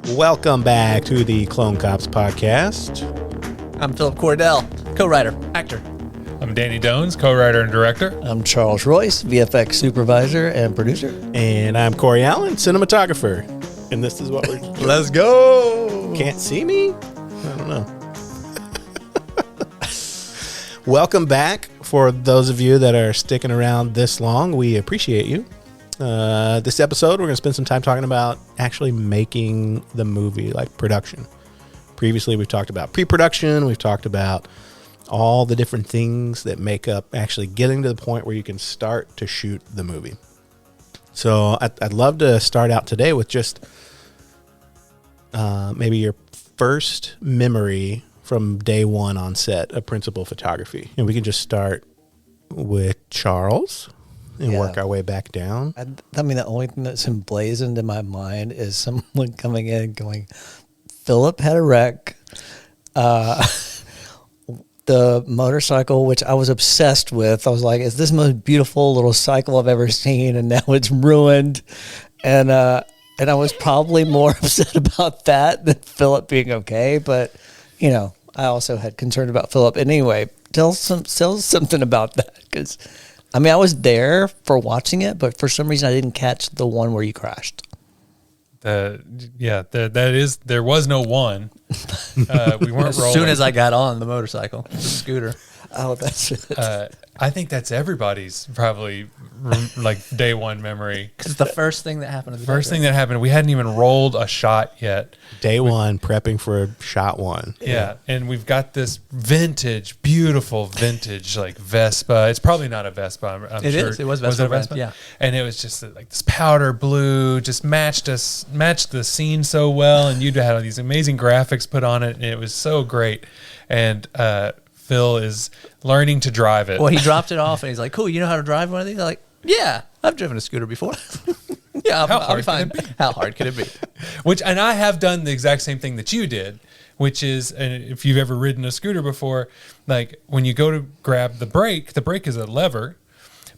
Welcome back to the Clone Cops podcast. I'm Phillip Cordell, co-writer, actor. I'm Danny Dones, co-writer and director. I'm Charles Royce, VFX supervisor and producer. And I'm Corey Allen, cinematographer. And this is what we're... Let's go! Can't see me? I don't know. Welcome back. For those of you that are sticking around this long, we appreciate you. This episode, we're going to spend some time talking about actually making the movie, like production. Previously, we've talked about pre-production. We've talked about all the different things that make up actually getting to the point where you can start to shoot the movie. So I'd love to start out today with just maybe your first memory from day one on set of principal photography. And we can just start with Charles and work our way back down. I mean, the only thing that's emblazoned in my mind is someone coming in and going, Phillip had a wreck. The motorcycle, which I was obsessed with, I was like, is this the most beautiful little cycle I've ever seen? And now it's ruined. And I was probably more upset about that than Phillip being okay. But, you know, I also had concern about Phillip. And anyway, tell something about that. Because, I mean, I was there for watching it, but for some reason I didn't catch the one where you crashed. There was no one. We weren't rolling. As soon as I got on the motorcycle, the scooter. Oh, that's it. I think that's everybody's probably like day one memory. It's the first thing that happened. First thing that happened, we hadn't even rolled a shot yet. Day one, prepping for shot one. Yeah, and we've got this vintage, beautiful vintage like Vespa. It's probably not a Vespa. I'm It sure. is. It was Was it a Vespa? Vespa? Yeah. And it was just like this powder blue, just matched the scene so well, and you'd had all these amazing graphics put on it, and it was so great. And Phil is learning to drive it. Well, he dropped it off and he's like, cool, you know how to drive one of these? I'm like, yeah, I've driven a scooter before. Yeah, I'll be fine. How hard could it be? And I have done the exact same thing that you did, which is, and if you've ever ridden a scooter before, like when you go to grab the brake is a lever,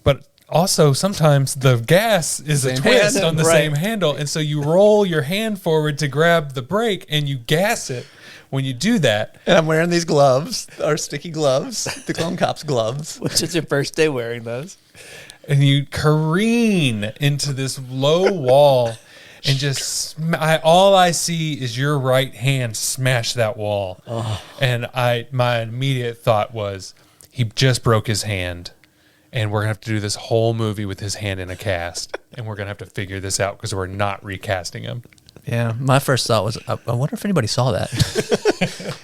but also sometimes the gas is a twist on the same handle. And so you roll your hand forward to grab the brake and you gas it when you do that. And I'm wearing these gloves, our sticky gloves, the Clone Cops gloves. Which is your first day wearing those? And you careen into this low wall and just all I see is your right hand smash that wall. Oh. And my immediate thought was, he just broke his hand, and we're gonna have to do this whole movie with his hand in a cast, and we're gonna have to figure this out because we're not recasting him. Yeah, my first thought was, I wonder if anybody saw that.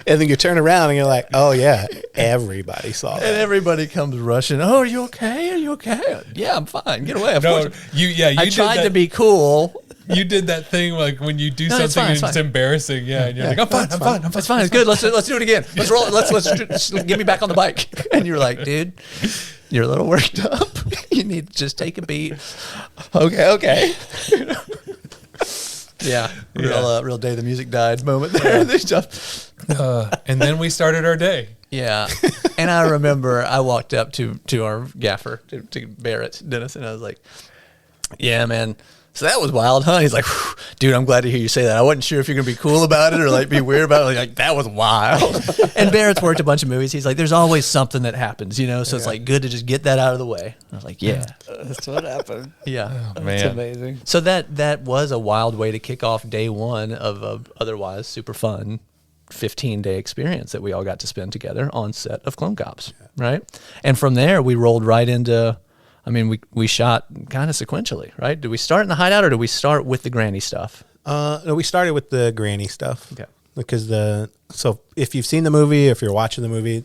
And then you turn around and you're like, oh yeah, everybody saw that. And everybody comes rushing. Oh, are you okay? Are you okay? Yeah, I'm fine. Get away. Of course. I tried to be cool. You did that thing like when you do something and it's embarrassing. Yeah, and you're like, I'm fine. It's fine. It's good. Let's do it again. Let's roll. Let's get me back on the bike. And you're like, dude, you're a little worked up. You need to just take a beat. Okay. Yeah, real day the music died moment there. And then we started our day. Yeah, and I remember I walked up to our gaffer, to Barrett Dennis, and I was like, yeah, man, so that was wild, huh? He's like, dude, I'm glad to hear you say that. I wasn't sure if you're going to be cool about it or like be weird about it. Like, that was wild. And Barrett's worked a bunch of movies. He's like, there's always something that happens, you know? So it's like good to just get that out of the way. I was like, yeah. That's what happened. Yeah. Oh, That's man. amazing. So that was a wild way to kick off day one of a otherwise super fun 15-day experience that we all got to spend together on set of Clone Cops, right? And from there, we rolled right into... I mean, we shot kind of sequentially, right? Did we start in the hideout or did we start with the granny stuff? No, we started with the granny stuff. Okay. Because so if you've seen the movie, if you're watching the movie,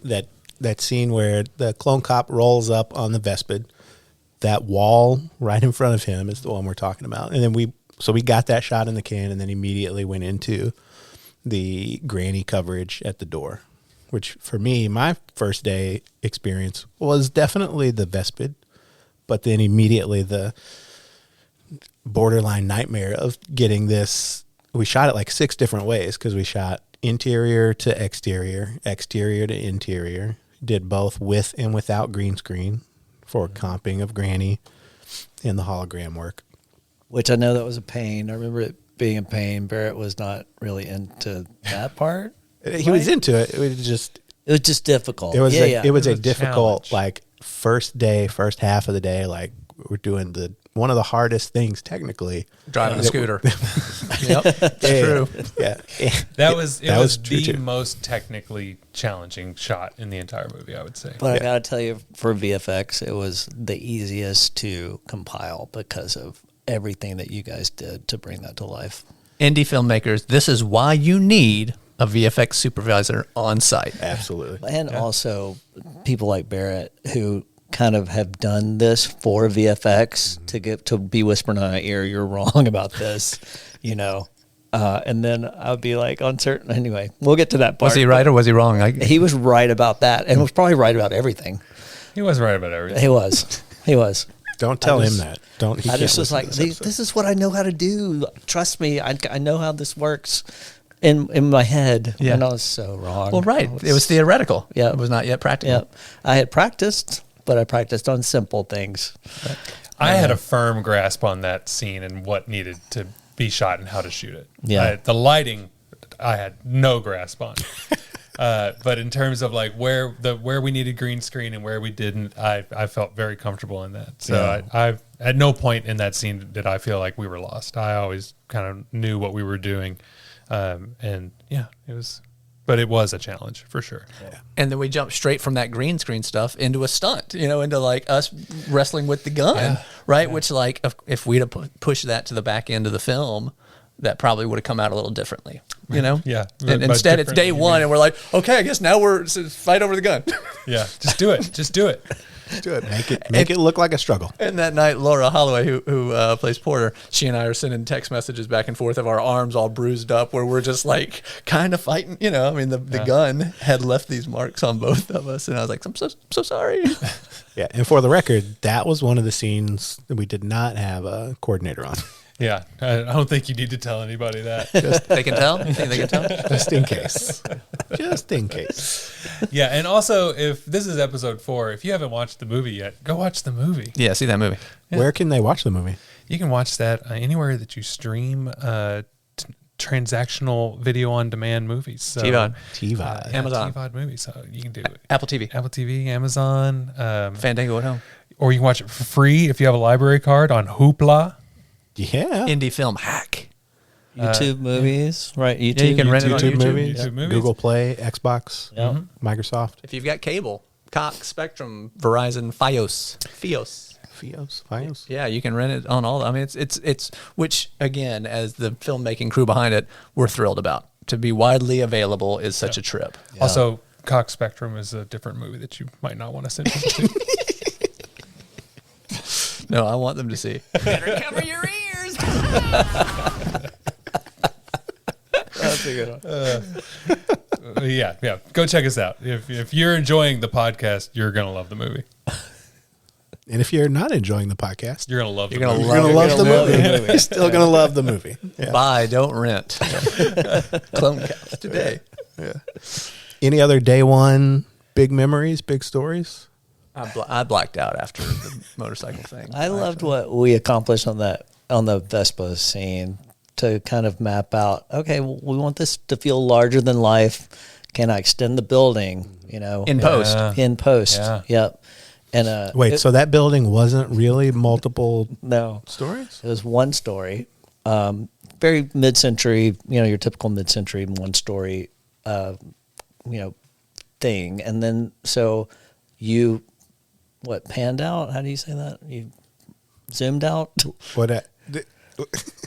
that scene where the clone cop rolls up on the Vespa, that wall right in front of him is the one we're talking about. And then we got that shot in the can and then immediately went into the granny coverage at the door, which for me, my first day experience was definitely the Vespa. But then immediately the borderline nightmare of getting this, we shot it like 6 different ways because we shot interior to exterior, exterior to interior, did both with and without green screen for comping of Granny and the hologram work. Which I know that was a pain. I remember it being in pain. Barrett was not really into that part. He was into it. It was just difficult. it was yeah. it was It a was a difficult challenge. like first half of the day. Like we're doing one of the hardest things technically. Driving a that- scooter. Yep, it's true. Yeah, That was That was true, the too. most technically challenging shot in the entire movie, I would say. But I Yeah. gotta tell you, for VFX, it was the easiest to compile because of everything that you guys did to bring that to life. Indie filmmakers, this is why you need a VFX supervisor on site. absolutely. And also people like Barrett who kind of have done this for VFX to be whispering in my ear, you're wrong about this, you know. And then I would be like uncertain. Anyway, we'll get to that part. Was he right or was he wrong? He was right about that, and was probably right about everything. He was right about everything. He was. He was. Don't tell just- him that. Don't. He I can't just was listen like, to this episode. this is what I know how to do. Trust me, I know how this works in my head. Yeah. And I was so wrong. Well, right. It was theoretical. Yeah. It was not yet practical. Yeah, I had practiced, but I practiced on simple things. I had a firm grasp on that scene and what needed to be shot and how to shoot it. Yeah. The lighting, I had no grasp on. But in terms of like where we needed green screen and where we didn't, I felt very comfortable in that. So Yeah. I at no point in that scene did I feel like we were lost. I always kind of knew what we were doing, and yeah, it was a challenge for sure. And then we jumped straight from that green screen stuff into a stunt, into like us wrestling with the gun, right? Which like if we'd have pushed that to the back end of the film, that probably would have come out a little differently, Yeah. And But instead, it's day differently, you one, mean. and we're like, okay, I guess now we're fight over the gun. Yeah, just do it. Just do it. Do it. Make it look like a struggle. And that night, Laura Holloway, who plays Porter, she and I are sending text messages back and forth of our arms all bruised up, where we're just like kind of fighting. I mean, the gun had left these marks on both of us, and I was like, I'm so sorry. Yeah, and for the record, that was one of the scenes that we did not have a coordinator on, Yeah, I don't think you need to tell anybody that. They can tell. You think they can tell? just in case. Just in case. Yeah, and also if this is episode 4, if you haven't watched the movie yet, go watch the movie. Yeah, see that movie. Where can they watch the movie? You can watch that anywhere that you stream transactional video on demand movies. So, TVOD. TVOD. Amazon. TVOD movies. So you can do it. Apple TV. Apple TV, Amazon, Fandango at home. or you can watch it for free if you have a library card on Hoopla. Yeah. Indie film hack. YouTube movies, right? YouTube. Yeah, you can rent it on YouTube, YouTube. movies, YouTube movies. Google Play, Xbox, Yeah. Microsoft, If you've got cable, Cox, Spectrum, Verizon, Fios. Fios. Yeah, you can rent it on all. I mean, it's which again, as the filmmaking crew behind it, we're thrilled about. To be widely available is such a trip. Also, Cox Spectrum is a different movie that you might not want to send people to. No, I want them to see. Better cover your ears. That's a good one. Yeah. Go check us out. If you're enjoying the podcast, you're gonna love the movie. And if you're not enjoying the podcast, You're gonna love. You're the gonna movie. you're going to You're love the gonna love movie. the movie. You're still going to love the movie. Yeah. Buy, don't rent. Clone Caps today. Any other day one big memories, big stories? I blacked out after the motorcycle thing. I loved what we accomplished on the Vespa scene to kind of map out. Okay, well, we want this to feel larger than life. Can I extend the building? In post. In post. Yeah. Yep. And Wait, so that building wasn't really multiple no, stories? it was one story, very mid-century. Your typical mid-century one-story, thing. And then so you panned out? How do you say that? You zoomed out? What?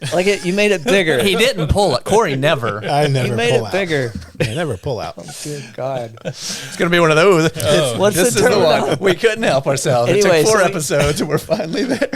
You made it bigger. He didn't pull it. Corey never. I never You made pull it out. bigger. I never pull out. Good God. It's going to be one of those. What's This the is the one. term? We couldn't help ourselves. Anyway, it took 4 so we- episodes and we're finally there.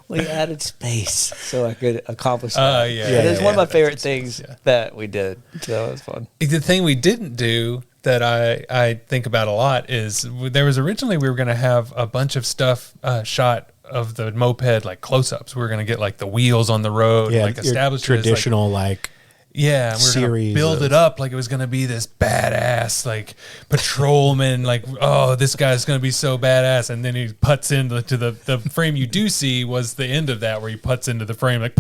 We added space so I could accomplish that. Yeah. It is yeah, one of my yeah. favorite things that we did. So it was fun. The thing we didn't do that I think about a lot is there was originally we were going to have a bunch of stuff shot of the moped, like close-ups. We were going to get like the wheels on the road, Yeah, like your established it as, traditional like yeah, and we we're going series to build of- it up like it was going to be this badass like patrolman, like, oh, this guy's going to be so badass, and then he putts into the frame you do see was the end of that where he putts into the frame like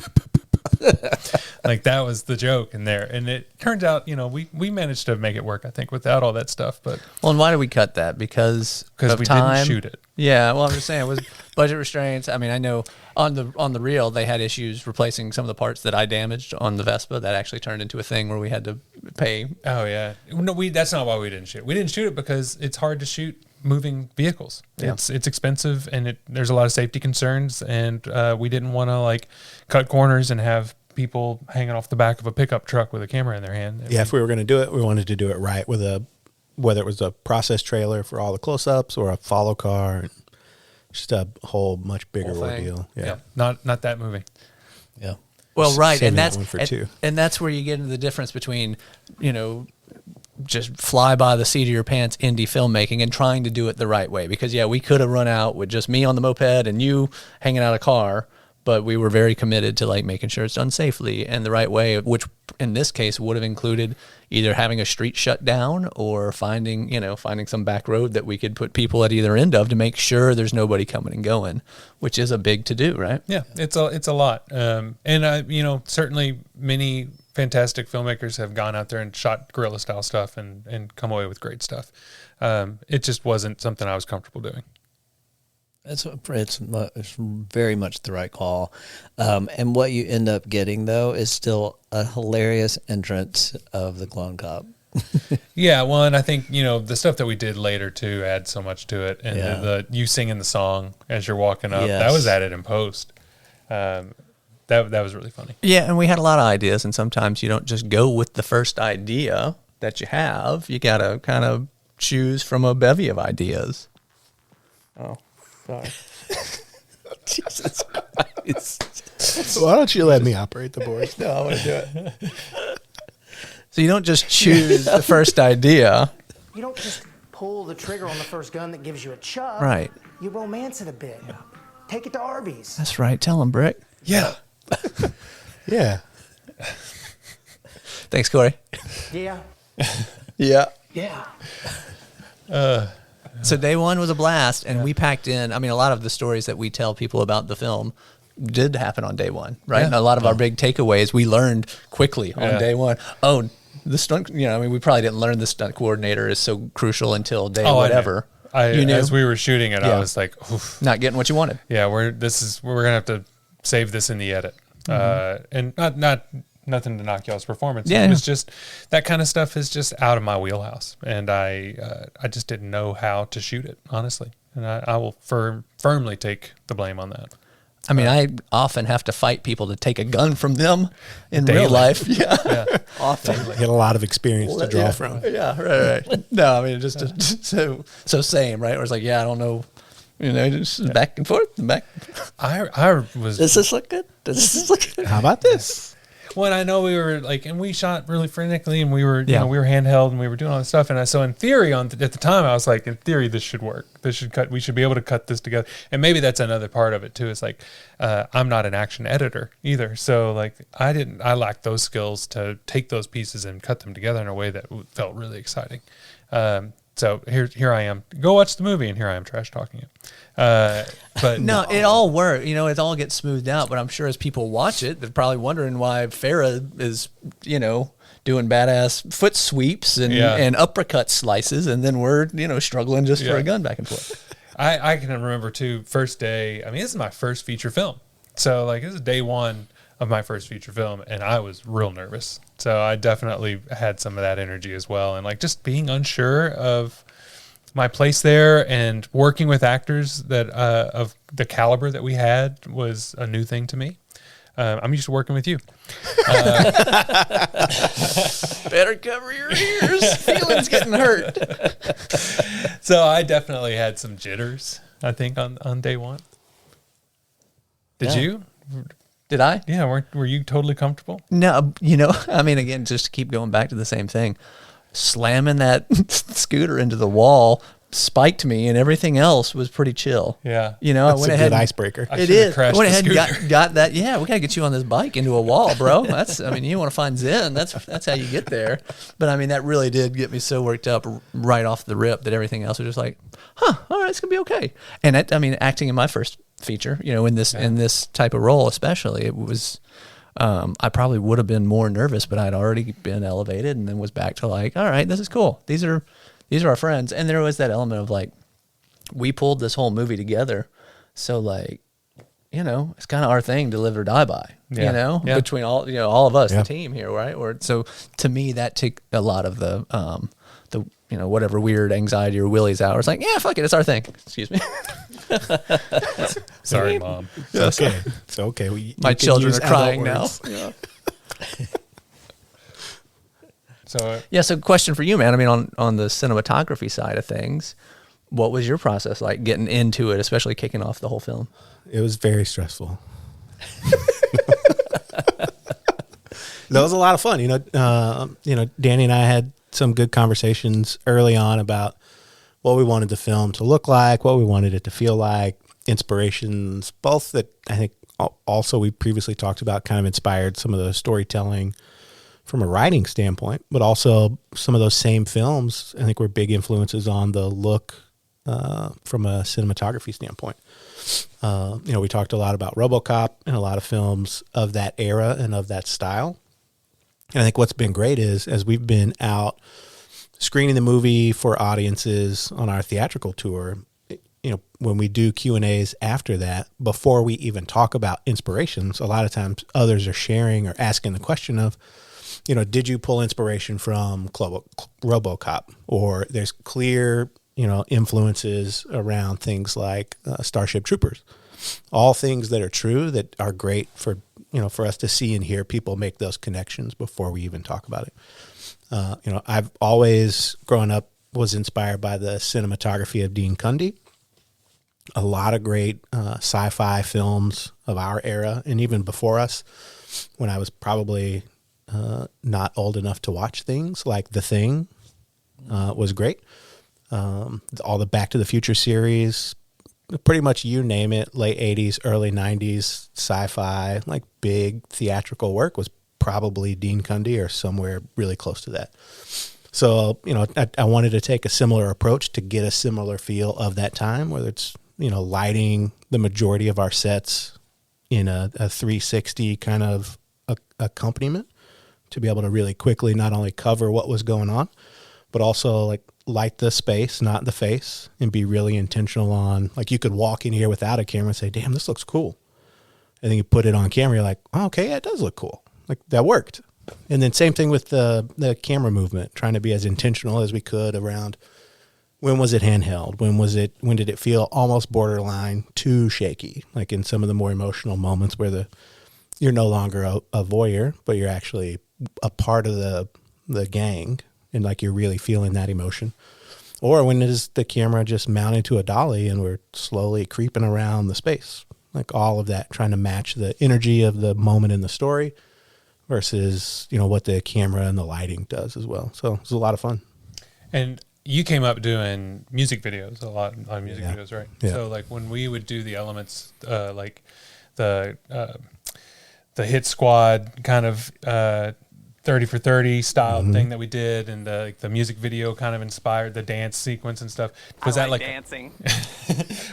Like that was the joke in there. And it turns out, we managed to make it work, I think, without all that stuff. But Well, and why did we cut that? Because we time? didn't shoot it. Yeah, well, I'm just saying it was budget restraints. I mean, I know on the reel they had issues replacing some of the parts that I damaged on the Vespa. That actually turned into a thing where we had to pay. Oh yeah, no, that's not why we didn't shoot. We didn't shoot it because it's hard to shoot moving vehicles. Yeah. It's expensive, and there's a lot of safety concerns, and we didn't want to like cut corners and have people hanging off the back of a pickup truck with a camera in their hand. Yeah, if we were going to do it, we wanted to do it right with whether it was a process trailer for all the close-ups or a follow car, and just a whole much bigger Whole thing. ordeal. Yeah, not that movie. Yeah. Well, right, Saving and that that's one for two. and that's where you get into the difference between just fly by the seat of your pants indie filmmaking and trying to do it the right way. Because we could have run out with just me on the moped and you hanging out a car, but we were very committed to like making sure it's done safely and the right way, which in this case would have included either having a street shut down or finding some back road that we could put people at either end of to make sure there's nobody coming and going, which is a big to do, right? Yeah, it's a lot. And certainly many fantastic filmmakers have gone out there and shot guerrilla style stuff and come away with great stuff. It just wasn't something I was comfortable doing. It's very much the right call. And what you end up getting, though, is still a hilarious entrance of the clone cop. Yeah, well, and I think, the stuff that we did later, too, adds so much to it. And the you singing the song as you're walking up, that was added in post. That was really funny. Yeah, and we had a lot of ideas, and sometimes you don't just go with the first idea that you have. You got to kind of choose from a bevy of ideas. Oh. Sorry. Jesus Christ. Why don't you let me operate the board? No, I want to do it. So you don't just choose the first idea. You don't just pull the trigger on the first gun that gives you a chub. Right. You romance it a bit. Take it to Arby's. That's right. Tell him, Brick. Yeah. Yeah. Thanks, Corey. Yeah. Yeah. Yeah. So day one was a blast, and we packed in. I mean, a lot of the stories that we tell people about the film did happen on day one, right? Yeah. And a lot of our big takeaways we learned quickly on day one. Oh, the stunt, we probably didn't learn the stunt coordinator is so crucial until day whatever. I knew? As we were shooting it, I was like, oof. Not getting what you wanted. Yeah, we're gonna have to save this in the edit. And not nothing to knock y'all's performance. Yeah. It was just that kind of stuff is just out of my wheelhouse, and I just didn't know how to shoot it, honestly. And I will firmly take the blame on that. I mean, I often have to fight people to take a gun from them in Daily. real life. Yeah. Yeah. Often. You get a lot of experience to draw from. Yeah, right. No, I mean, so same, right? Where it's like, I don't know, just back and forth and back. I was. Does this look good? Does this look good? How about this? Well, I know we were like, and we shot really frenetically, and we were, we were handheld, and we were doing all this stuff. And so, in theory, at the time, I was like, in theory, this should work. We should be able to cut this together. And maybe that's another part of it too. It's like, I'm not an action editor either, so like, I lacked those skills to take those pieces and cut them together in a way that felt really exciting. So here I am. Go watch the movie, and here I am trash talking it. But No, it all worked. It all gets smoothed out. But I'm sure as people watch it, they're probably wondering why Farrah is, doing badass foot sweeps and uppercut slices, and then we're, struggling just for a gun back and forth. I can remember too. First day. I mean, this is my first feature film, so like this is day one of my first feature film, and I was real nervous. So I definitely had some of that energy as well, and like just being unsure of my place there, and working with actors that of the caliber that we had was a new thing to me. I'm used to working with you. Better cover your ears. Feelings getting hurt. So I definitely had some jitters, I think, on day one. Did you? Did I? Yeah, were you totally comfortable? No, I mean, again, just to keep going back to the same thing, slamming that scooter into the wall spiked me, and everything else was pretty chill. Yeah. I went ahead. Good icebreaker. I It should've is. crashed I went the ahead and scooter. got that. Yeah, we gotta get you on this bike into a wall, bro. You want to find Zen. That's how you get there. But I mean, that really did get me so worked up right off the rip that everything else was just like, all right, it's gonna be okay. And acting in my first feature, in this type of role, especially, it was. I probably would have been more nervous, but I'd already been elevated and then was back to like, all right, this is cool. These are our friends. And there was that element of like, we pulled this whole movie together. So like, it's kind of our thing to live or die by, between all of us, the team here. Right. Or so to me, that took a lot of the whatever weird anxiety or willies out. It's like, yeah, fuck it. It's our thing. Excuse me. Sorry, Mom. It's okay. It's okay. My children are crying now. So question for you, man. I mean, on the cinematography side of things, what was your process like getting into it, especially kicking off the whole film? It was very stressful. That was a lot of fun. Danny and I had some good conversations early on about what we wanted the film to look like, what we wanted it to feel like, inspirations, both that I think also we previously talked about kind of inspired some of the storytelling from a writing standpoint, but also some of those same films I think were big influences on the look from a cinematography standpoint. We talked a lot about RoboCop and a lot of films of that era and of that style. And I think what's been great is as we've been out screening the movie for audiences on our theatrical tour, when we do Q&As after that, before we even talk about inspirations, a lot of times others are sharing or asking the question of, did you pull inspiration from RoboCop? Or there's clear, influences around things like Starship Troopers. All things that are true that are great for us to see and hear people make those connections before we even talk about it. I've always grown up was inspired by the cinematography of Dean Cundey. A lot of great sci-fi films of our era and even before us, when I was probably not old enough to watch things like The Thing was great. All the Back to the Future series, pretty much you name it, late 80s, early 90s sci-fi, like big theatrical work was probably Dean Cundey or somewhere really close to that. So, I wanted to take a similar approach to get a similar feel of that time, whether it's, lighting the majority of our sets in a 360 kind of accompaniment to be able to really quickly not only cover what was going on, but also like light the space, not the face, and be really intentional on, like, you could walk in here without a camera and say, damn, this looks cool. And then you put it on camera, you're like, oh, okay, yeah, it does look cool. Like, that worked. And then same thing with the camera movement, trying to be as intentional as we could around when was it handheld? When did it feel almost borderline too shaky? Like in some of the more emotional moments where you're no longer a voyeur, but you're actually a part of the gang and like you're really feeling that emotion. Or when is the camera just mounted to a dolly and we're slowly creeping around the space? Like all of that, trying to match the energy of the moment in the story versus, what the camera and the lighting does as well. So it was a lot of fun. And you came up doing music videos, a lot of music videos, right? Yeah. So like when we would do the elements, like the Hit Squad kind of 30 for 30 style thing that we did, and the music video kind of inspired the dance sequence and stuff. Was that like dancing?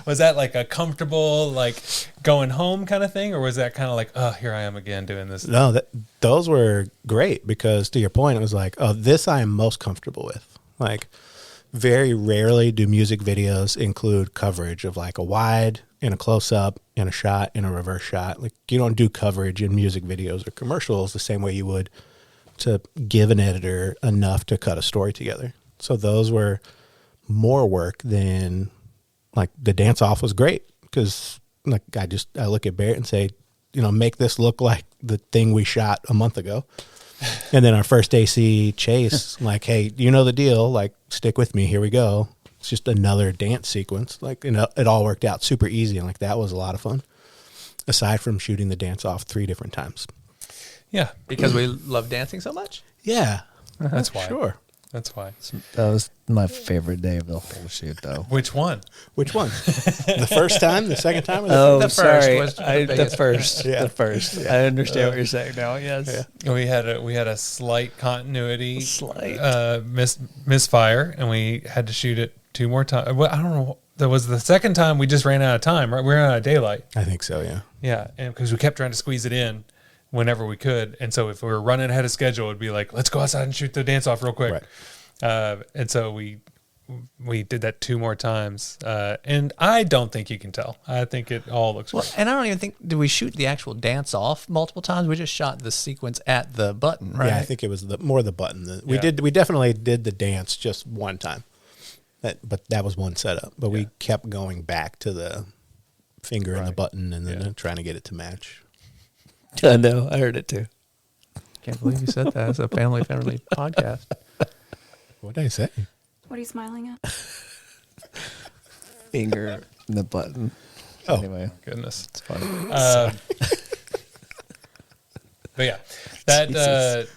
Was that like a comfortable, like going home kind of thing, or was that kind of like, oh, here I am again doing this? No, those were great because to your point, it was like, oh, this I am most comfortable with. Like, very rarely do music videos include coverage of like a wide and a close up and a shot and a reverse shot. Like, you don't do coverage in music videos or commercials the same way you would to give an editor enough to cut a story together. So those were more work than, like, the dance off was great because, like, I look at Barrett and say, make this look like the thing we shot a month ago. And then our first AC chase, like, hey, you know the deal, like, stick with me, here we go. It's just another dance sequence. Like, it all worked out super easy, and like that was a lot of fun. Aside from shooting the dance off 3 different times. Yeah, Because we love dancing so much? Yeah. that's why. Sure. That's why. That was my favorite day of the whole shoot, though. Which one? Which one? The first time, the second time, or Oh, The first sorry. was the The biggest. first. Yeah. The first. I understand what you're saying now. Yes. Yeah. We had a slight continuity Slight. misfire, and we had to shoot it 2 more times. Well, I don't know. That was the second time we just ran out of time, right? We ran out of daylight. I think so, yeah. Yeah, and because we kept trying to squeeze it in, whenever we could. And so if we were running ahead of schedule, it'd be like, let's go outside and shoot the dance off real quick. And so we did that 2 more times. And I don't think you can tell. I think it all looks great. And I don't even think, did we shoot the actual dance off multiple times? We just shot the sequence at the button, right? Yeah, I think it was more the button. We definitely did the dance just one time. But that was one setup. But we kept going back to the finger and the button and then trying to get it to match. I know. I heard it too. Can't believe you said that. It's a family-friendly podcast. What did I say? What are you smiling at? Finger in the button. Oh. Anyway, Goodness. it's funny. But yeah, that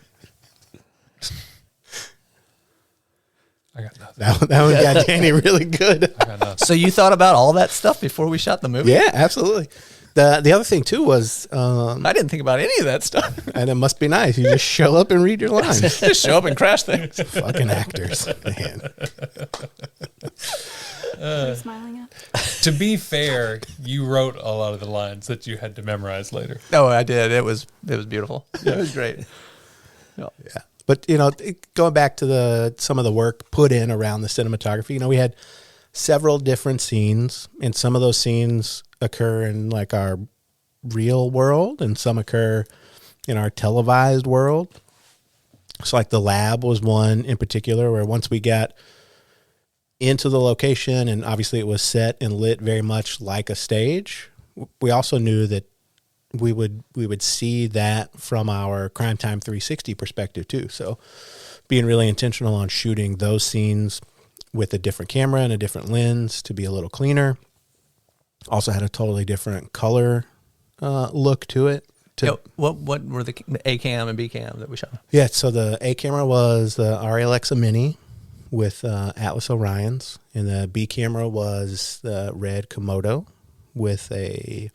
I got nothing. That one got Danny really good. I got nothing. So you thought about all that stuff before we shot the movie? Yeah, absolutely. The other thing too was, I didn't think about any of that stuff. and it must be nice. You just show up and read your lines. Just show up and crash things. Fucking actors, man. What are you smiling at? To be fair, you wrote a lot of the lines that you had to memorize later. Oh, I did. It was beautiful. It was great. Yeah, but going back to some of the work put in around the cinematography. We had several different scenes, and some of those scenes occur in like our real world, and some occur in our televised world. So, like the lab was one in particular, where once we got into the location, and obviously it was set and lit very much like a stage, we also knew that we would see that from our Crime Time 360 perspective too. So being really intentional on shooting those scenes with a different camera and a different lens to be a little cleaner. Also had a totally different color look to it. What were the A cam and B cam that we shot? Yeah, so the A camera was the Arri Alexa Mini with Atlas Orions, and the B camera was the red Komodo with a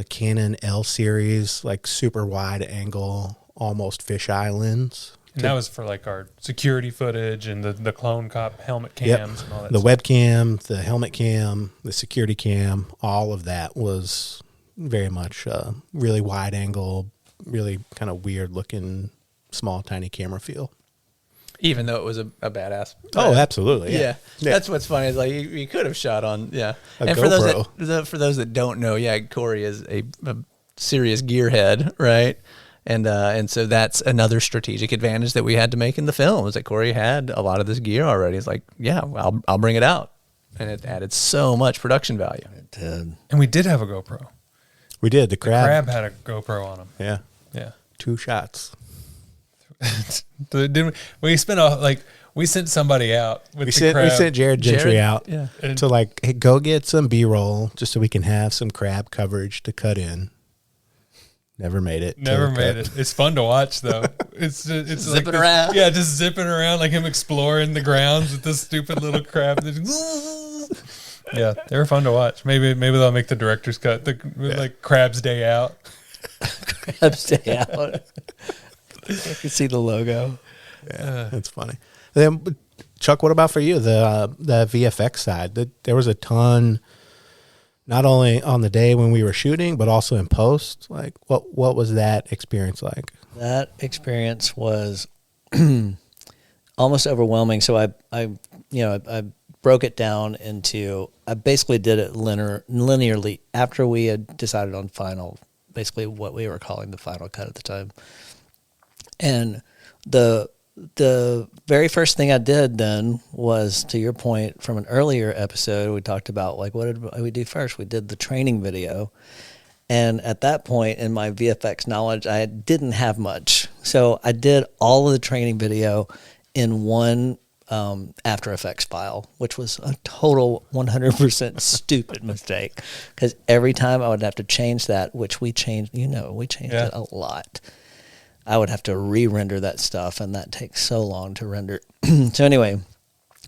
Canon L series, like super wide angle, almost fisheye lens. And that was for like our security footage and the clone cop helmet cams and all that The stuff. webcam, the helmet cam, the security cam, all of that was very much really wide angle, really kind of weird looking, small, tiny camera feel. Even though it was a badass. Oh, absolutely. Yeah. That's what's funny. Is like you could have shot on A and for those that don't know, Corey is a serious gearhead, right? And so that's another strategic advantage that we had to make in the film, is that Corey had a lot of this gear already. It's like, I'll bring it out, and it added so much production value. It did. And we did have a GoPro. We did. The crab. Crab had a GoPro on him. Yeah. Yeah. 2 shots. We spent we sent somebody out with We the crab. sent Jared Gentry out yeah. to like, hey, go get some B-roll just so we can have some crab coverage to cut in. Never made it. Never made it. It's fun to watch though. It's Zipping like around. Yeah, just zipping around like him exploring the grounds with this stupid little crab. Yeah, they were fun to watch. Maybe they'll make the director's cut. Like Crab's Day Out. Crab's Day Out. I can see the logo. Yeah, that's funny. Then, Chuck, what about for you? The VFX side. There was a ton, not only on the day when we were shooting, but also in post. Like, what was that experience like? That experience was almost overwhelming. So I broke it down into, I basically did it linearly after we had decided on final, basically what we were calling the final cut at the time. And the very first thing I did then was, to your point from an earlier episode, we talked about like, what did we do first? We did the training video. And at that point in my VFX knowledge, I didn't have much. So I did all of the training video in one After Effects file, which was a total 100% stupid mistake, because every time I would have to change that, which we changed it a lot. I would have to re-render that stuff, and that takes so long to render. So anyway,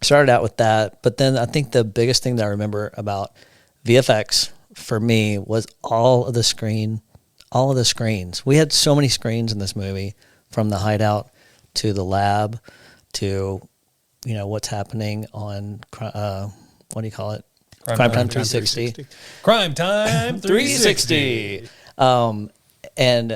started out with that. But then I think the biggest thing that I remember about VFX for me was all of the screens. We had so many screens in this movie, from the hideout to the lab to, what's happening on, what do you call it? Crime Time 360. Crime Time 360. And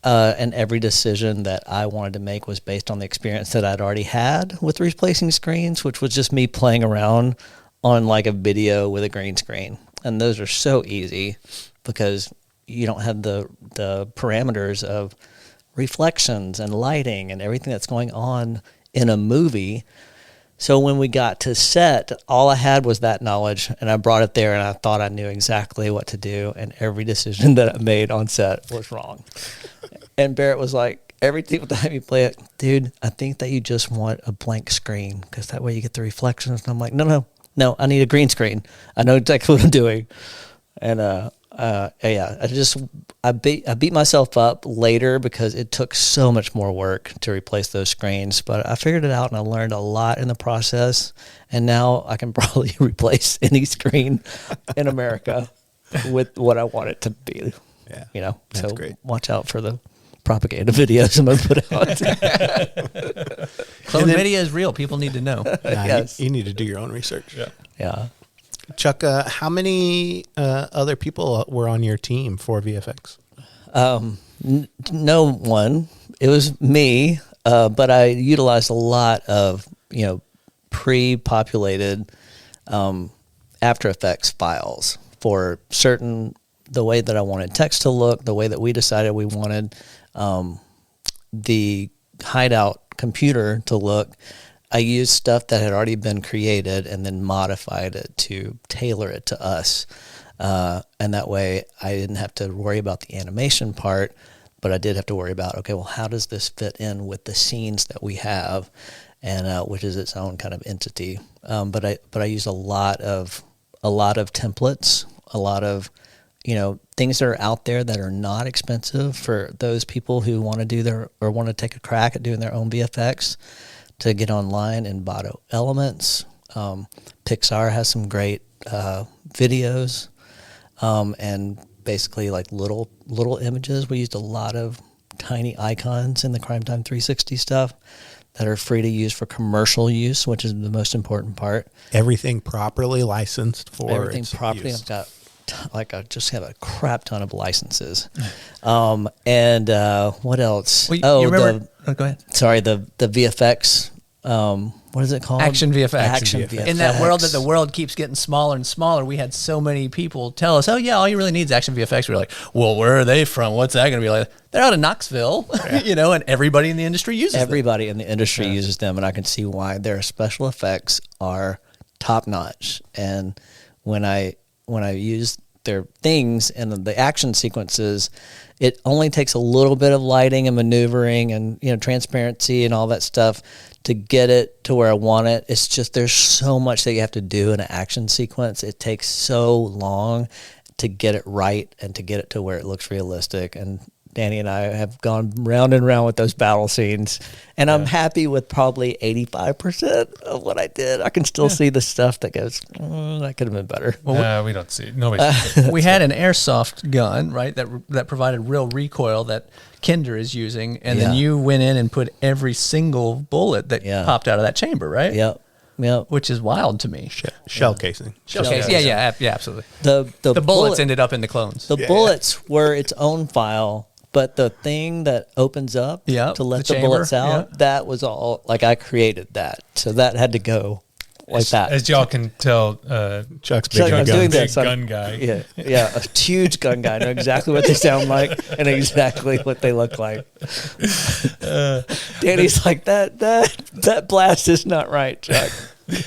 every decision that I wanted to make was based on the experience that I'd already had with replacing screens, which was just me playing around on like a video with a green screen. And those are so easy because you don't have the parameters of reflections and lighting and everything that's going on in a movie. So when we got to set, all I had was that knowledge, and I brought it there, and I thought I knew exactly what to do, and every decision that I made on set was wrong. And Barrett was like, every single time you play it, dude, I think that you just want a blank screen because that way you get the reflections. And I'm like, no, I need a green screen. I know exactly what I'm doing. And I beat myself up later because it took so much more work to replace those screens, but I figured it out and I learned a lot in the process. And now I can probably replace any screen in America with what I want it to be. Yeah, you know, that's so great. Watch out for the propaganda videos I'm going to put out. Clone media is real. People need to know. Yes. You need to do your own research. Yeah. Chuck, how many other people were on your team for VFX? No one. It was me, but I utilized a lot of, pre-populated After Effects files for the way that I wanted text to look, the way that we decided we wanted the hideout computer to look. I used stuff that had already been created and then modified it to tailor it to us. And that way I didn't have to worry about the animation part, but I did have to worry about, okay, well, how does this fit in with the scenes that we have, and which is its own kind of entity. But I use a lot of templates, a lot of things that are out there that are not expensive for those people who want to take a crack at doing their own VFX, to get online and Envato Elements. Pixar has some great videos, and basically like little images. We used a lot of tiny icons in the Crime Time 360 stuff that are free to use for commercial use, which is the most important part. Everything properly licensed for Everything its properly. use. I've got I just have a crap ton of licenses. And what else? Well, you remember? Go ahead. Sorry, the VFX. What is it called? Action VFX. Action VFX. In that world that the world keeps getting smaller and smaller, we had so many people tell us, "Oh yeah, all you really need is Action VFX." We're like, "Well, where are they from? What's that going to be like?" They're out of Knoxville, and everybody in the industry uses them. Everybody in the industry uses them, and I can see why. Their special effects are top notch. And when I use their things and the action sequences, it only takes a little bit of lighting and maneuvering and transparency and all that stuff to get it to where I want it. It's just there's so much that you have to do in an action sequence. It takes so long to get it right and to get it to where it looks realistic. And Danny and I have gone round and round with those battle scenes, and I'm happy with probably 85% of what I did. I can still see the stuff that goes, that could have been better. Well, we don't see it. Nobody sees it. We had an airsoft gun, right, that provided real recoil that Kinder is using, and then you went in and put every single bullet that popped out of that chamber, right? Yep. Which is wild to me. Shell casing. Shell casing. Yeah, absolutely. The bullets ended up in the clones. The bullets were its own file, but the thing that opens up to let the bullets out, that was all, like, I created that. So that had to go like that. As y'all can tell, Chuck's Chuck, big I'm on doing guns. this. gun guy. Yeah, a huge gun guy. I know exactly what they sound like and exactly what they look like. Danny's like, that blast is not right, Chuck.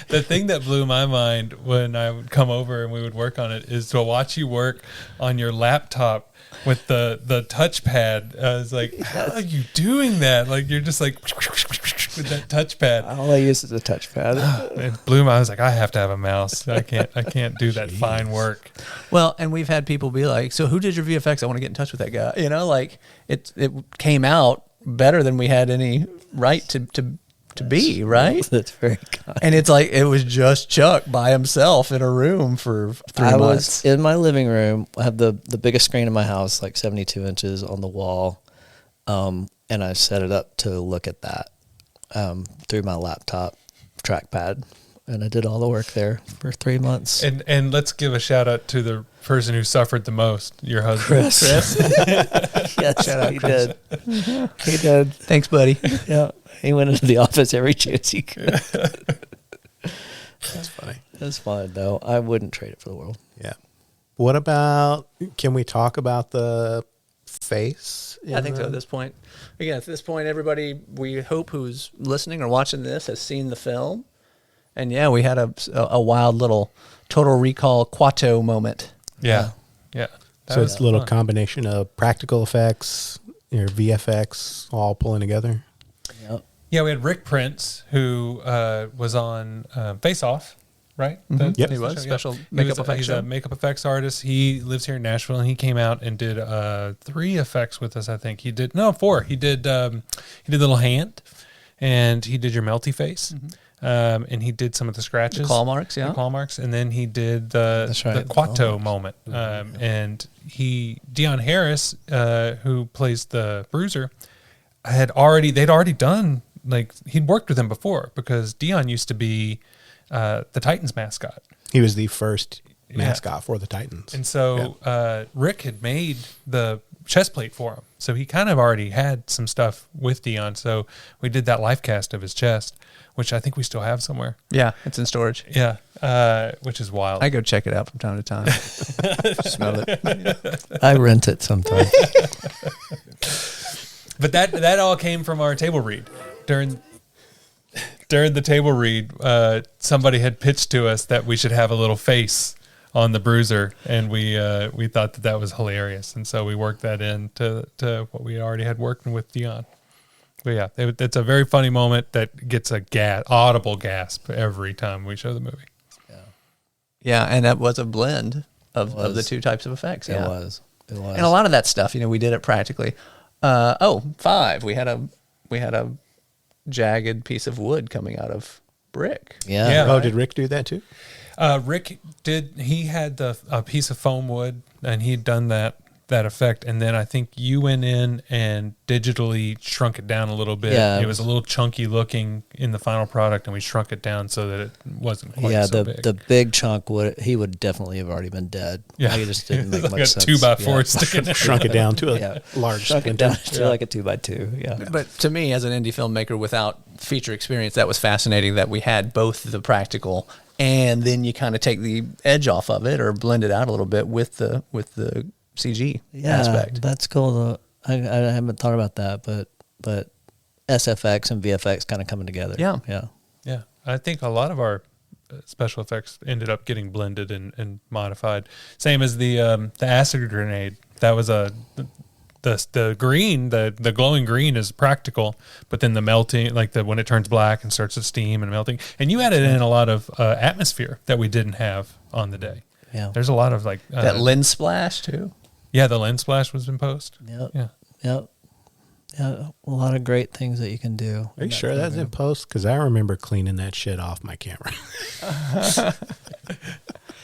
The thing that blew my mind when I would come over and we would work on it is to watch you work on your laptop with the touchpad. I was like, how are you doing that? Like, you're just like with that touchpad. All I use is a touchpad. It blew my. I was like, I have to have a mouse. I can't do that fine work. Well, and we've had people be like, "So who did your VFX? I want to get in touch with that guy." Like it came out better than we had any right to be, right? That's very kind. And it's like it was just Chuck by himself in a room for 3 months. I was in my living room. I have the biggest screen in my house, like 72 inches on the wall, and I set it up to look at that through my laptop trackpad. and I did all the work there for 3 months. And let's give a shout out to the person who suffered the most, your husband. Chris. Yes, he did. He did. Thanks, buddy. Yeah, he went into the office every chance he could. That's funny. That's fun, though. I wouldn't trade it for the world. Yeah. What about, can we talk about the face? I think so at this point. Again, at this point, everybody, we hope who's listening or watching this has seen the film. And yeah, we had a wild little Total Recall Quato moment. Yeah. Yeah. That So was it's a little fun. combination of practical effects, your VFX all pulling together. Yep. Yeah, we had Rick Prince, who was on Face Off, right? Yep. That's He the was. show, yeah. Special He makeup was, effects He's show. a makeup effects artist. He lives here in Nashville, and he came out and did 3 effects with us, I think. He did, no, 4. He did Little Hand, and he did your melty face. And he did some of the scratches. The claw marks, yeah. The claw marks. And then he did the That's right, the the claw Quato moment. And Dion Harris, who plays the Bruiser, they'd already done, like, he'd worked with him before because Dion used to be the Titans mascot. He was the first mascot for the Titans. And so Rick had made the chest plate for him. So he kind of already had some stuff with Dion. So we did that life cast of his chest, which I think we still have somewhere. Yeah, it's in storage. Yeah, which is wild. I go check it out from time to time. Smell it. I rent it sometimes. But that all came from our table read. During the table read, somebody had pitched to us that we should have a little face on the Bruiser, and we thought that was hilarious, and so we worked that into what we already had working with Dion. But yeah, it's a very funny moment that gets a audible gasp every time we show the movie. Yeah, and that was a blend of the two types of effects. It Yeah. was. It was. And a lot of that stuff, we did it practically. 5. We had a jagged piece of wood coming out of brick. Yeah. Yeah. Oh, did Rick do that too? Rick did. He had a piece of foam wood, and he'd done that effect. And then I think you went in and digitally shrunk it down a little bit. Yeah. It was a little chunky looking in the final product, and we shrunk it down so that it wasn't quite Yeah, so the big. the big chunk would definitely have already been dead. Yeah. Like, it just didn't make like much a sense. 2x4 sticking out. Shrunk it down to a Yeah. large Shrunk it splinter. down to like a 2x2. Yeah. But to me, as an indie filmmaker without feature experience, that was fascinating that we had both the practical and then you kind of take the edge off of it or blend it out a little bit with the CG aspect. That's cool. I haven't thought about that, but SFX and VFX kind of coming together. Yeah. Yeah. Yeah, I think a lot of our special effects ended up getting blended and modified. Same as the acid grenade. That was the green, the glowing green is practical, but then the melting, like when it turns black and starts to steam and melting. And you added in a lot of atmosphere that we didn't have on the day. Yeah. There's a lot of That lens splash too. Yeah, the lens splash was in post. Yep. Yeah. Yep. Yeah. A lot of great things that you can do. Are you sure that's in post? Because I remember cleaning that shit off my camera.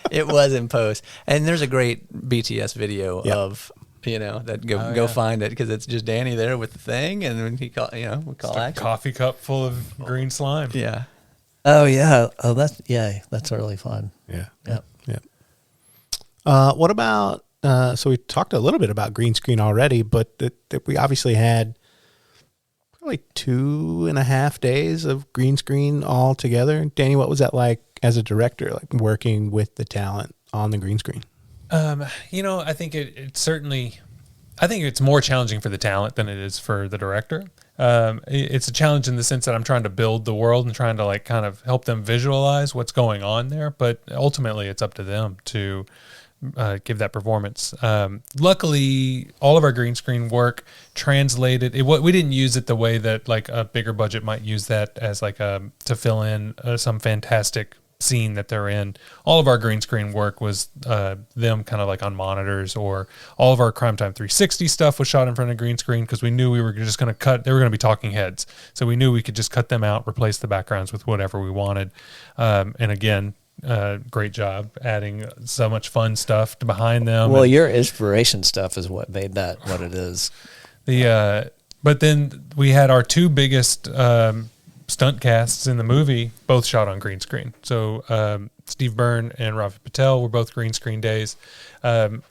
It was in post, and there's a great BTS video Yep. of that go find it because it's just Danny there with the thing, and when he call we call A action. coffee cup full of green slime. Yeah, Oh yeah. Oh that's really fun. Yeah. Yep. Yeah. What about, so we talked a little bit about green screen already, but we obviously had probably 2.5 days of green screen all together. Danny, what was that like as a director, like working with the talent on the green screen? I think it's certainly, I think it's more challenging for the talent than it is for the director. It's a challenge in the sense that I'm trying to build the world and trying to kind of help them visualize what's going on there. But ultimately it's up to them to give that performance. Luckily, all of our green screen work translated. We didn't use it the way that a bigger budget might use that as to fill in some fantastic scene that they're in. All of our green screen work was them kind of on monitors, or all of our Crime Time 360 stuff was shot in front of green screen because we knew we were just going to cut. They were going to be talking heads, so we knew we could just cut them out, replace the backgrounds with whatever we wanted. And again, great job adding so much fun stuff behind them. Well, And your inspiration stuff is what made that what it is. but then we had our two biggest stunt casts in the movie both shot on green screen. So Steve Byrne and Ravi Patel were both green screen days,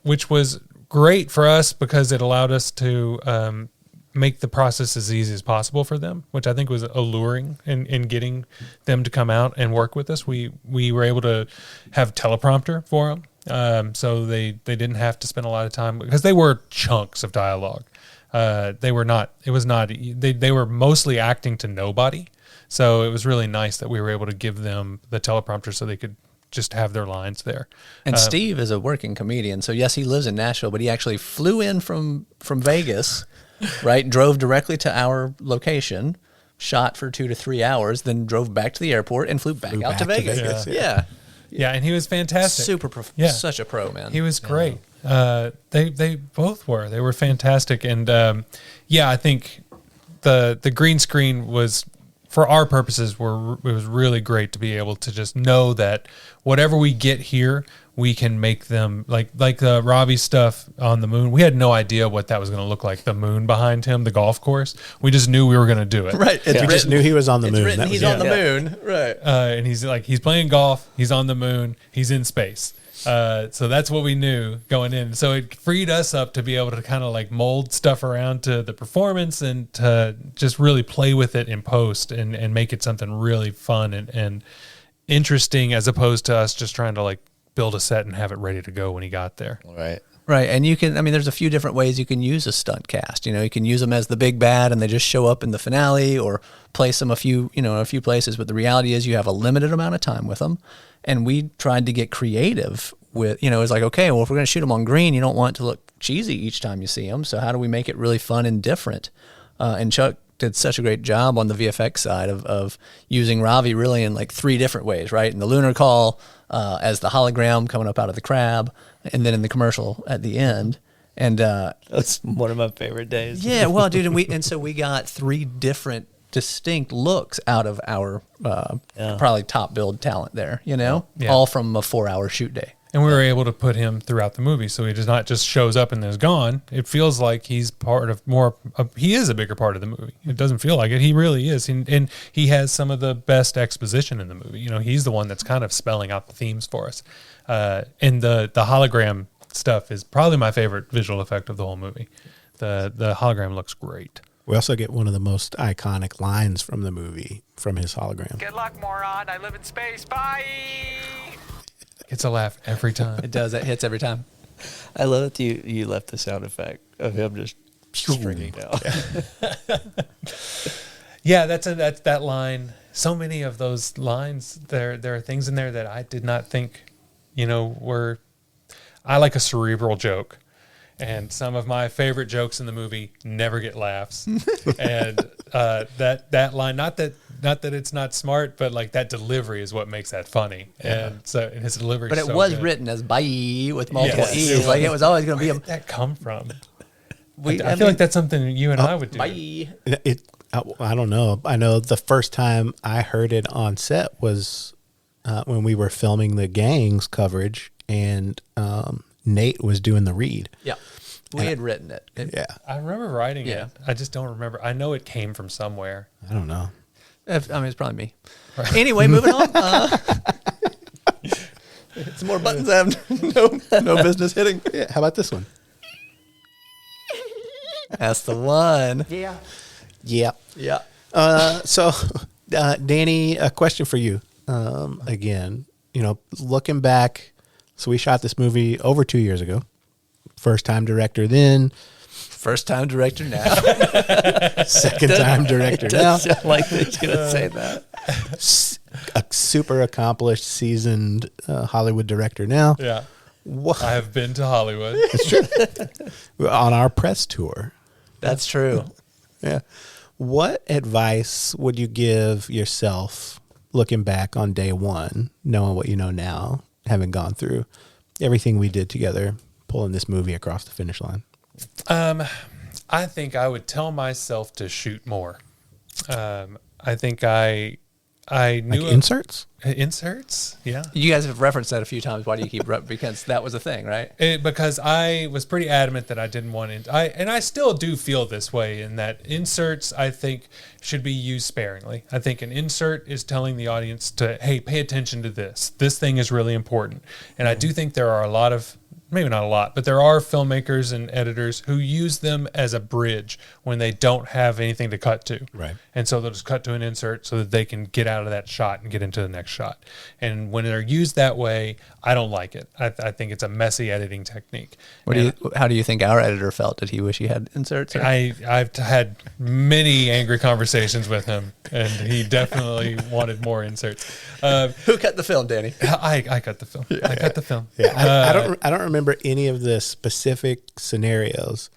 which was great for us because it allowed us to make the process as easy as possible for them, which I think was alluring in getting them to come out and work with us. We were able to have teleprompter for them, so they didn't have to spend a lot of time because they were chunks of dialogue. They were not. It was not. They were mostly acting to nobody, so it was really nice that we were able to give them the teleprompter so they could just have their lines there. And Steve is a working comedian, so yes, he lives in Nashville, but he actually flew in from Vegas, right? Drove directly to our location, shot for 2 to 3 hours, then drove back to the airport and flew back out to Vegas. Yeah. Yeah, and he was fantastic. Such a pro, man. He was great. They both were. They were fantastic, and I think the green screen was, for our purposes, it was really great to be able to just know that whatever we get here, we can make them like the Ravi stuff on the moon. We had no idea what that was going to look like. The moon behind him, the golf course. We just knew we were going to do it. Right. We just knew he was on the moon. He's on the moon. Right. And he's playing golf. He's on the moon. He's in space. So that's what we knew going in. So it freed us up to be able to kind of like mold stuff around to the performance and to just really play with it in post and make it something really fun and interesting, as opposed to us just trying to like build a set and have it ready to go when he got there. Right. Right. And there's a few different ways you can use a stunt cast. You can use them as the big bad and they just show up in the finale, or place them a few places. But the reality is you have a limited amount of time with them. And we tried to get creative with, it's like, okay, well, if we're going to shoot them on green, you don't want it to look cheesy each time you see them. So how do we make it really fun and different? And Chuck did such a great job on the VFX side of using Ravi really in like 3 different ways, right? In the lunar call, as the hologram coming up out of the crab, and then in the commercial at the end. And that's one of my favorite days. Yeah, well, dude, and so we got 3 different distinct looks out of our probably top build talent there, all from a 4-hour shoot day. And we were able to put him throughout the movie, so he does not just shows up and then is gone. It feels like he's he is a bigger part of the movie. It doesn't feel like it. He really is. And he has some of the best exposition in the movie. He's the one that's kind of spelling out the themes for us. And the hologram stuff is probably my favorite visual effect of the whole movie. The hologram looks great. We also get one of the most iconic lines from the movie from his hologram. Good luck, moron. I live in space. Bye. It's a laugh every time. It does. It hits every time. I love that you left the sound effect of him just stringing down. Yeah, that's that line. So many of those lines, there are things in there that I did not think, were. I like a cerebral joke, and some of my favorite jokes in the movie never get laughs. And that line, not that it's not smart, but like that delivery is what makes that funny. Yeah. And so his delivery. But it so was good. written as "bye" with multiple Yes. e's. Like it was always going to be. Where did that come from? I feel like that's something you and I would do. Bye. I don't know. I know the first time I heard it on set was when we were filming the gangs coverage, and Nate was doing the read. Yeah. We had written it. Yeah. I remember writing it. I just don't remember. I know it came from somewhere. I don't know. It's probably me. Right. Anyway, moving on. Some more buttons I have no business hitting. Yeah, how about this one? That's the one. Yeah. Yeah. Yeah. So, Danny, a question for you. Again, looking back, so we shot this movie over 2 years ago. First time director then. First time director now. Second time director It now. does sound like he's going to say that. A super accomplished, seasoned Hollywood director now. Yeah. What? I have been to Hollywood. It's true. On our press tour. That's true. Yeah. What advice would you give yourself looking back on day one, knowing what you know now, having gone through everything we did together, pulling this movie across the finish line? I think I would tell myself to shoot more. I think I I Like knew inserts? inserts. Yeah. You guys have referenced that a few times. Why do you keep because that was a thing, right? Because I was pretty adamant that I didn't want it. And I still do feel this way in that inserts, I think, should be used sparingly. I think an insert is telling the audience to, hey, pay attention to this. This thing is really important. And I do think there are a lot of, maybe not a lot, but there are filmmakers and editors who use them as a bridge when they don't have anything to cut to. Right. And so they'll just cut to an insert so that they can get out of that shot and get into the next shot. And when they're used that way, I don't like it. I think it's a messy editing technique. How do you think our editor felt? Did he wish he had inserts? Or? I've had many angry conversations with him, and he definitely wanted more inserts. Who cut the film, Danny? I cut the film. I cut the film. Yeah, I don't remember any of the specific scenarios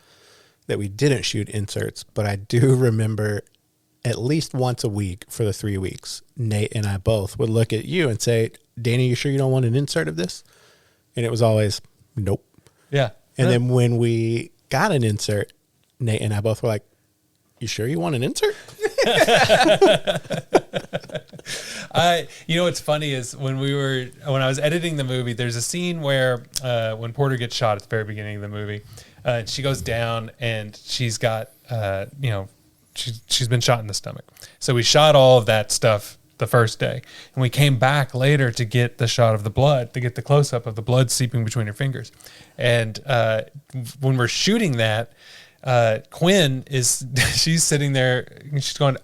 that we didn't shoot inserts, but I do remember at least once a week for the 3 weeks, Nate and I both would look at you and say, Danny, you sure you don't want an insert of this? And it was always, nope. Yeah. And then when we got an insert, Nate and I both were like, you sure you want an insert? You know what's funny is when I was editing the movie, there's a scene where when Porter gets shot at the very beginning of the movie, she goes down and she's got she's been shot in the stomach. So we shot all of that stuff the first day, and we came back later to get the shot of the blood, to get the close up of the blood seeping between her fingers. And when we're shooting that, Quinn she's sitting there and she's going,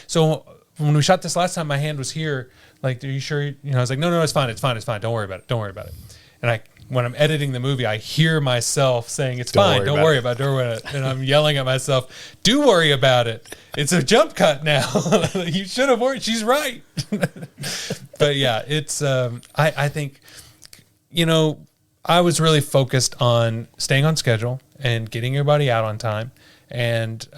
so when we shot this last time, my hand was here. Like, are you sure? I was like, no, it's fine. Don't worry about it. And when I'm editing the movie, I hear myself saying, it's fine. Don't worry about it. And I'm yelling at myself, do worry about it. It's a jump cut now. You should have worried. She's right. But yeah, it's, I think, I was really focused on staying on schedule and getting everybody out on time, and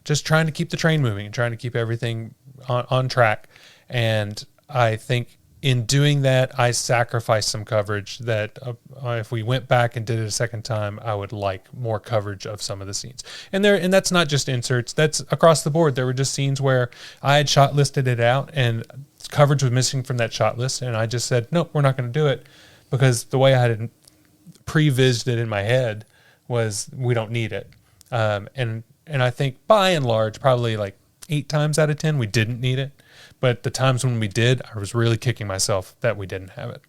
just trying to keep the train moving and trying to keep everything on track. And I think in doing that, I sacrificed some coverage that if we went back and did it a second time, I would like more coverage of some of the scenes. And that's not just inserts, that's across the board. There were just scenes where I had shot listed it out and coverage was missing from that shot list. And I just said, nope, we're not going to do it, because the way I had pre-vised it in my head was we don't need it. And I think by and large, probably like 8 times out of 10, we didn't need it. But the times when we did, I was really kicking myself that we didn't have it.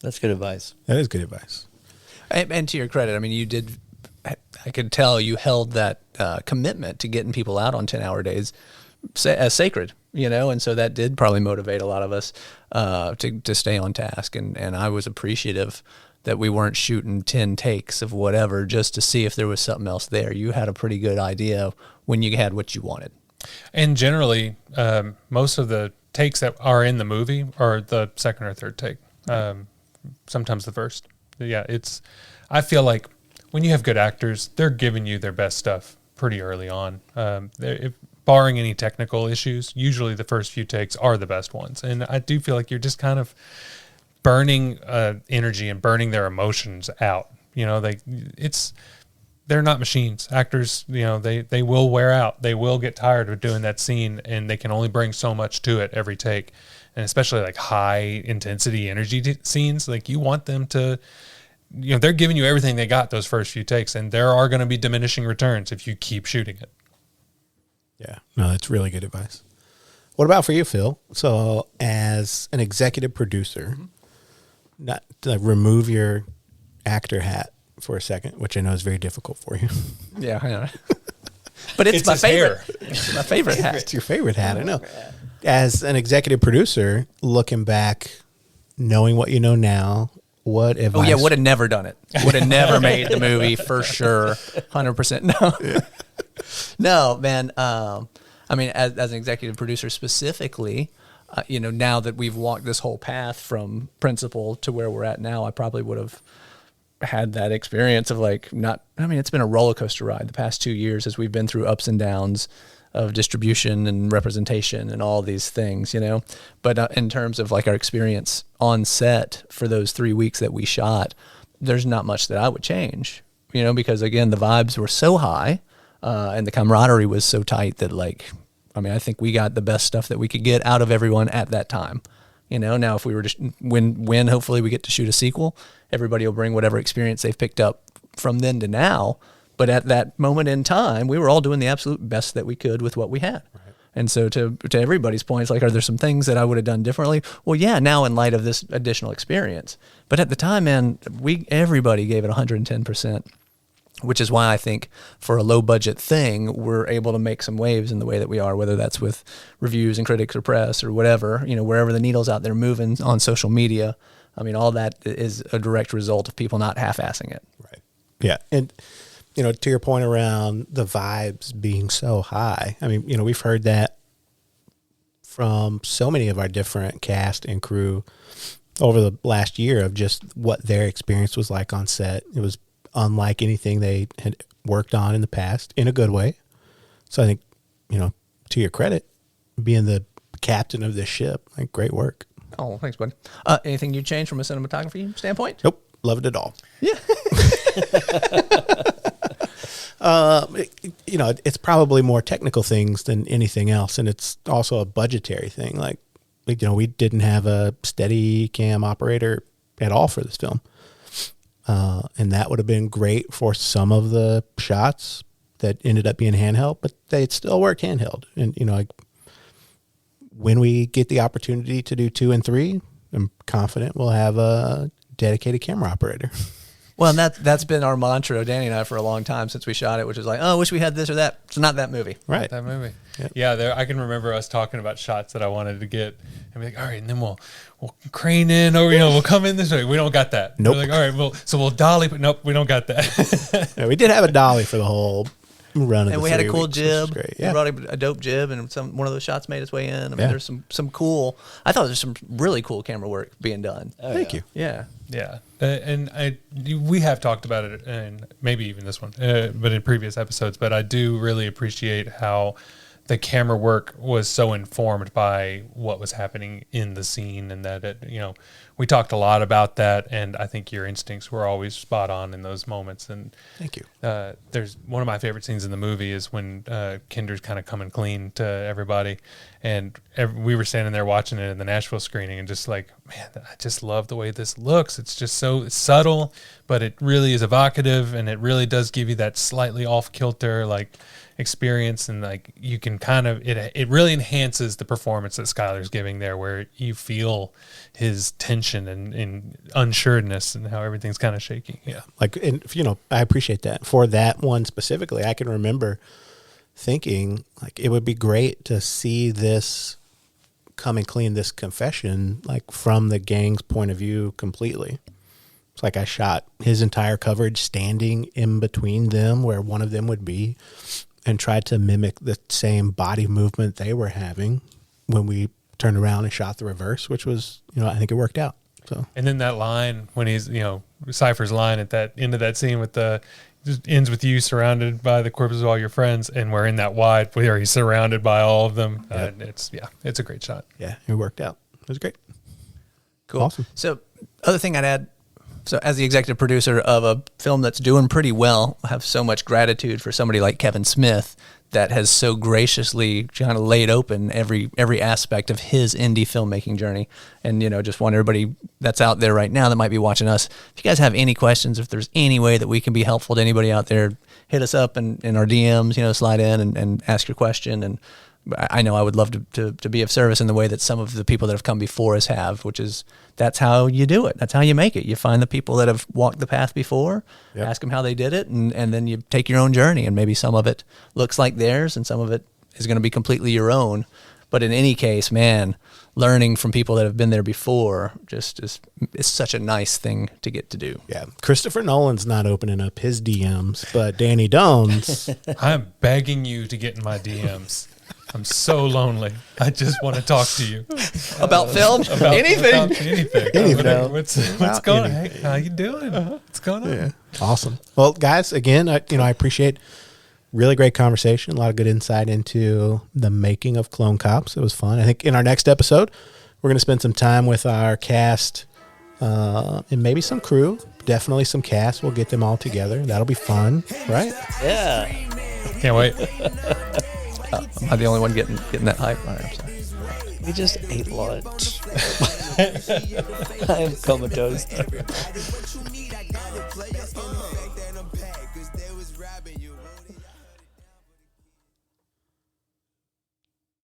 That's good advice. That is good advice. And to your credit, I mean, you did, I could tell you held that commitment to getting people out on 10-hour days as sacred, and so that did probably motivate a lot of us to stay on task. And I was appreciative that we weren't shooting 10 takes of whatever just to see if there was something else there. You had a pretty good idea when you had what you wanted. And generally, most of the takes that are in the movie are the second or third take. Sometimes the first. Yeah, I feel like when you have good actors, they're giving you their best stuff pretty early on. Barring any technical issues, usually the first few takes are the best ones. And I do feel like you're just kind of burning energy and burning their emotions out. They're not machines. Actors, they will wear out. They will get tired of doing that scene, and they can only bring so much to it every take. And especially like high intensity energy scenes, like you want them to, they're giving you everything they got those first few takes, and there are going to be diminishing returns if you keep shooting it. Yeah, no, that's really good advice. What about for you, Phil? So as an executive producer, not to remove your actor hat for a second, which I know is very difficult for you. Yeah, I know. But it's my favorite. It's my favorite hat. It's your favorite hat, I know. As an executive producer, looking back, knowing what you know now, what advice? Oh yeah, would have never done it. Would have never made the movie for sure. 100%. No. Yeah. No, man. I mean, as an executive producer specifically, now that we've walked this whole path from principal to where we're at now, I probably would have had that experience of it's been a roller coaster ride the past 2 years as we've been through ups and downs of distribution and representation and all these things, But in terms of like our experience on set for those 3 weeks that we shot, there's not much that I would change, because again, the vibes were so high and the camaraderie was so tight that like I mean, I think we got the best stuff that we could get out of everyone at that time. Now if we were to when hopefully we get to shoot a sequel, everybody will bring whatever experience they've picked up from then to now. But at that moment in time, we were all doing the absolute best that we could with what we had. Right. And so to everybody's points, like, are there some things that I would have done differently? Well, yeah, now in light of this additional experience. But at the time, man, everybody gave it 110%, which is why I think for a low budget thing, we're able to make some waves in the way that we are, whether that's with reviews and critics or press or whatever, wherever the needle's out there moving on social media. I mean, all that is a direct result of people not half-assing it. Right. Yeah. And, to your point around the vibes being so high, I mean, we've heard that from so many of our different cast and crew over the last year of just what their experience was like on set. It was unlike anything they had worked on in the past, in a good way. So I think, to your credit, being the captain of this ship, like, great work. Oh, thanks, buddy. Anything you change from a cinematography standpoint? Nope. Loved it all. Yeah. It's probably more technical things than anything else. And it's also a budgetary thing. Like, we didn't have a steady cam operator at all for this film. And that would have been great for some of the shots that ended up being handheld, but they still work handheld. And, when we get the opportunity to do 2 and 3, I'm confident we'll have a dedicated camera operator. Well, and that's been our mantra, Danny and I, for a long time since we shot it, which is like, oh, I wish we had this or that. It's not that movie. Right. That movie. Yep. Yeah, I can remember us talking about shots that I wanted to get and be like, all right, and then we'll crane in, or we'll come in this way. We don't got that. Nope. We're like, all right, so we'll dolly, but nope, we don't got that. Yeah, we did have a dolly for the whole run of and the we had a 3 cool weeks, which is jib. great. We Yeah. brought a dope jib, and one of those shots made its way in. I mean, Yeah. there's some cool. I thought there's some really cool camera work being done. Thank you. Yeah. Yeah, we have talked about it, and maybe even this one, but in previous episodes. But I do really appreciate how the camera work was so informed by what was happening in the scene, and that we talked a lot about that, and I think your instincts were always spot on in those moments. And Thank you. there's one of my favorite scenes in the movie is when Kinder's kind of coming clean to everybody, and we were standing there watching it in the Nashville screening, and just like, man, I just love the way this looks. It's just so subtle, but it really is evocative, and it really does give you that slightly off kilter like experience, and like you can kind of it really enhances the performance that Skylar's giving there, where you feel his tension and unsureness and how everything's kind of shaky. Yeah. Like, and I appreciate that. For that one specifically, I can remember thinking, like, it would be great to see this come and clean, this confession, like, from the gang's point of view completely. It's like I shot his entire coverage standing in between them where one of them would be, and tried to mimic the same body movement they were having when we turned around and shot the reverse, which was, I think it worked out. So, and then that line when he's, Cypher's line at that end of that scene with just ends with you surrounded by the corpses of all your friends, and we're in that wide where he's surrounded by all of them. Yep. It's a great shot. Yeah, it worked out. It was great. Cool. Awesome. So, other thing I'd add. So, as the executive producer of a film that's doing pretty well, I have so much gratitude for somebody like Kevin Smith that has so graciously kind of laid open every aspect of his indie filmmaking journey. And, just want everybody that's out there right now that might be watching us, if you guys have any questions, if there's any way that we can be helpful to anybody out there, hit us up in our DMs, slide in and ask your question. And I know I would love to be of service in the way that some of the people that have come before us have, which is that's how you do it. That's how you make it. You find the people that have walked the path before, Yep. ask them how they did it, and then you take your own journey, and maybe some of it looks like theirs and some of it is going to be completely your own. But in any case, man, learning from people that have been there before just is such a nice thing to get to do. Yeah. Christopher Nolan's not opening up his DMs, but Danny Dones. I'm begging you to get in my DMs. I'm so lonely. I just want to talk to you About film? Anything. About anything. Anything. What's going on? Hey, how you doing? What's going on? Yeah. Awesome. Well, guys, again, I appreciate really great conversation, a lot of good insight into the making of Clone Cops. It was fun. I think in our next episode, we're going to spend some time with our cast and maybe some crew, definitely some cast. We'll get them all together. That'll be fun, right? Yeah. Can't wait. Am I the only one getting that hype? All right, I'm sorry. We just ate lunch. I am comatose.